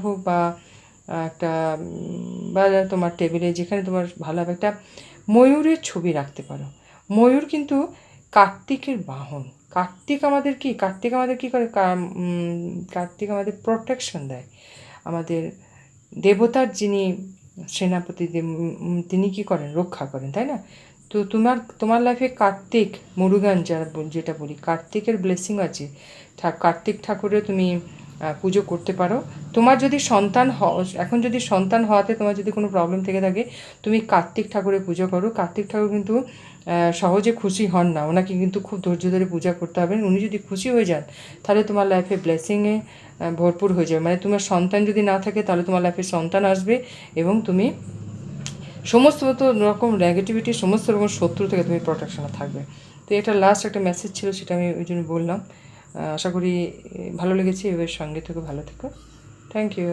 হোক বা একটা বা তোমার টেবিলে যেখানে তোমার ভালো হবে একটা ময়ূরের ছবি রাখতে পারো। ময়ূর কিন্তু কার্তিকের বাহন। কার্তিক আমাদের কী করে, কার্তিক আমাদের প্রোটেকশন দেয়। আমাদের দেবতার যিনি সেনাপতি, তিনি কী করেন, রক্ষা করেন, তাই না? তো তোমার লাইফে কার্তিক মুরুগান যেটা বলি, কার্তিকের ব্লেসিং আছে। কার্তিক ঠাকুরের তুমি পুজো করতে পারো। তোমার যদি এখন যদি সন্তান হওয়াতে তোমার যদি কোনো প্রবলেম থেকে থাকে, তুমি কার্তিক ঠাকুরের পুজো করো। কার্তিক ঠাকুর কিন্তু সহজে খুশি হন না, ওনাকে কিন্তু খুব ধৈর্য ধরে পূজা করতে হবে। উনি যদি খুশি হয়ে যান তাহলে তোমার লাইফে ব্লেসিংয়ে ভরপুর হয়ে যাবে। মানে তোমার সন্তান যদি না থাকে তাহলে তোমার লাইফে সন্তান আসবে এবং তুমি সমস্ত রকম নেগেটিভিটি, সমস্ত রকম শত্রু থেকে তুমি প্রোটেকশনে থাকবে। তো এটা লাস্ট একটা মেসেজ ছিল, সেটা আমি ওই জন্য বললাম। আশা করি ভালো লেগেছে। এবার সঙ্গে থেকে ভালো থেকো। Thank you.